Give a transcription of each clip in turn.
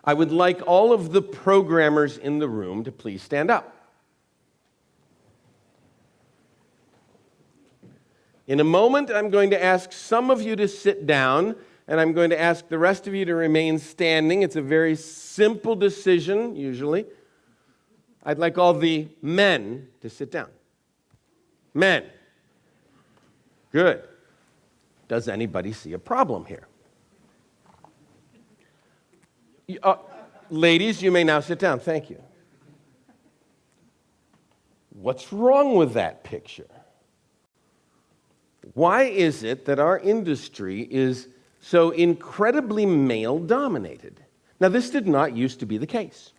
I would like all of the programmers in the room to please stand up. In a moment, I'm going to ask some of you to sit down, and I'm going to ask the rest of you to remain standing. It's a very simple decision, usually. I'd like all the men to sit down. Men. Good. Does anybody see a problem here? Ladies, you may now sit down. Thank you. What's wrong with that picture? Why is it that our industry is so incredibly male-dominated? Now, this did not used to be the case.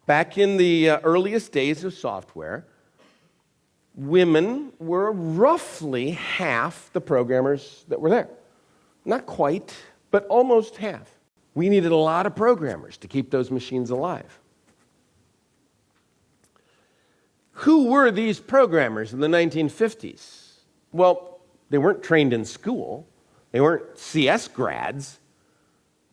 Back in the earliest days of software, women were roughly half the programmers that were there. Not quite, but almost half. We needed a lot of programmers to keep those machines alive. Who were these programmers in the 1950s? Well, they weren't trained in school. They weren't CS grads.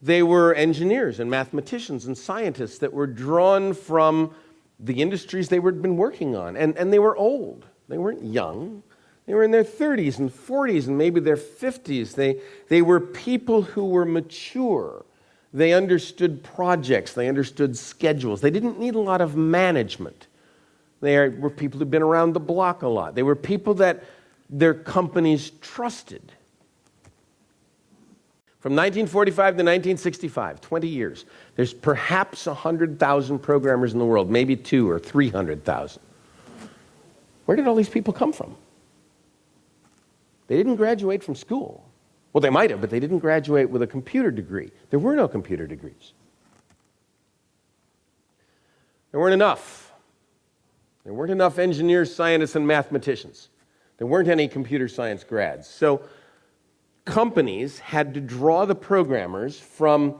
They were engineers and mathematicians and scientists that were drawn from the industries they had been working on. And they were old. They weren't young. They were in their 30s and 40s and maybe their 50s. They were people who were mature. They understood projects. They understood schedules. They didn't need a lot of management. They were people who'd been around the block a lot. They were people that their companies trusted. From 1945 to 1965, 20 years, there's perhaps 100,000 programmers in the world, maybe 200,000 or 300,000. Where did all these people come from? They didn't graduate from school. Well, they might have, but they didn't graduate with a computer degree. There were no computer degrees. There weren't enough. There weren't enough engineers, scientists, and mathematicians. There weren't any computer science grads. So companies had to draw the programmers from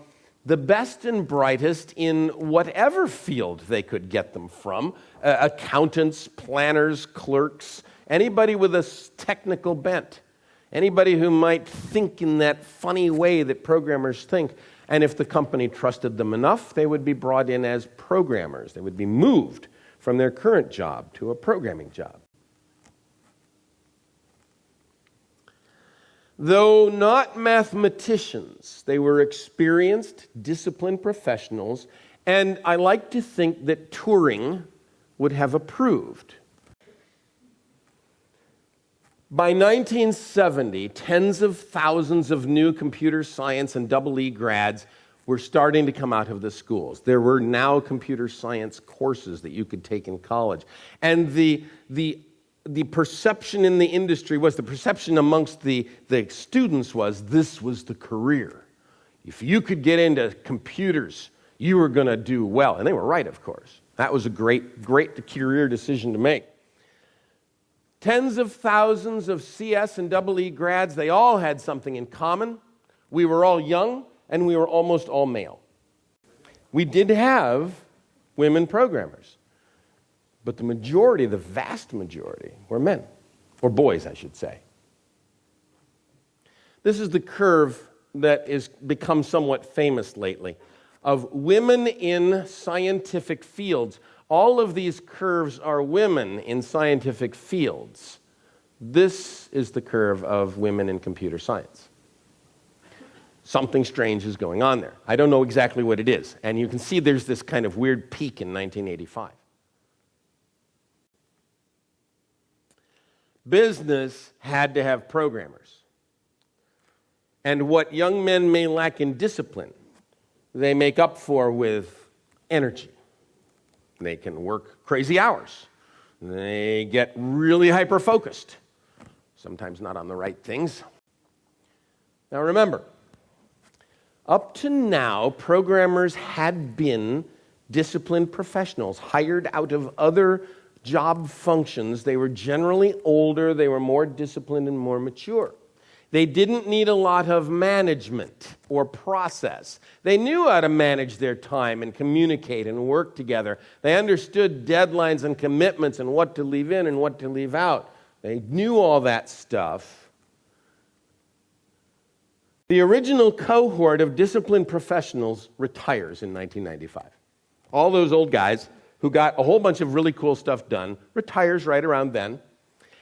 the best and brightest in whatever field they could get them from. Accountants, planners, clerks, anybody with a technical bent. Anybody who might think in that funny way that programmers think. And if the company trusted them enough, they would be brought in as programmers. They would be moved from their current job to a programming job. Though not mathematicians, they were experienced, disciplined professionals, and I like to think that Turing would have approved. By 1970, tens of thousands of new computer science and EE grads were starting to come out of the schools. There were now computer science courses that you could take in college. And the perception in the industry was, the perception amongst the students was, this was the career. If you could get into computers, you were going to do well. And they were right, of course. That was a great career decision to make. Tens of thousands of CS and EE grads, they all had something in common. We were all young, and we were almost all male. We did have women programmers. But the majority, the vast majority, were men. Or boys, I should say. This is the curve that has become somewhat famous lately, of women in scientific fields. All of these curves are women in scientific fields. This is the curve of women in computer science. Something strange is going on there. I don't know exactly what it is. And you can see there's this kind of weird peak in 1985. Business had to have programmers. And what young men may lack in discipline, they make up for with energy. They can work crazy hours. They get really hyper-focused, sometimes not on the right things. Now remember, up to now, programmers had been disciplined professionals hired out of other job functions. They were generally older, they were more disciplined and more mature. They didn't need a lot of management or process. They knew how to manage their time and communicate and work together. They understood deadlines and commitments and what to leave in and what to leave out. They knew all that stuff. The original cohort of disciplined professionals retires in 1995. All those old guys who got a whole bunch of really cool stuff done retires right around then.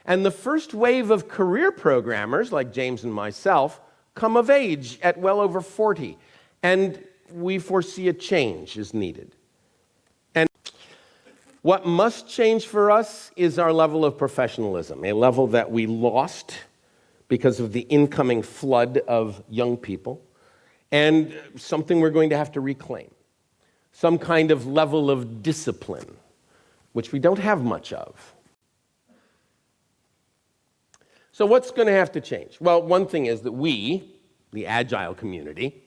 And the first wave of career programmers, like James and myself, come of age at well over 40. And we foresee a change is needed. And what must change for us is our level of professionalism, a level that we lost because of the incoming flood of young people, and something we're going to have to reclaim. Some kind of level of discipline, which we don't have much of. So what's going to have to change? Well, one thing is that we, the Agile community,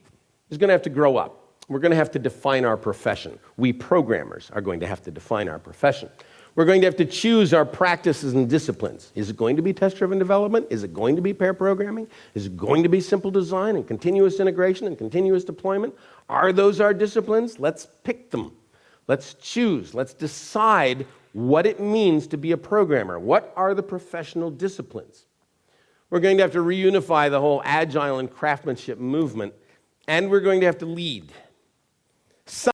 is going to have to grow up. We're going to have to define our profession. We programmers are going to have to define our profession. We're going to have to choose our practices and disciplines. Is it going to be test-driven development? Is it going to be pair programming? Is it going to be simple design and continuous integration and continuous deployment? Are those our disciplines? Let's pick them. Let's choose. Let's decide what it means to be a programmer. What are the professional disciplines? We're going to have to reunify the whole agile and craftsmanship movement, and we're going to have to lead.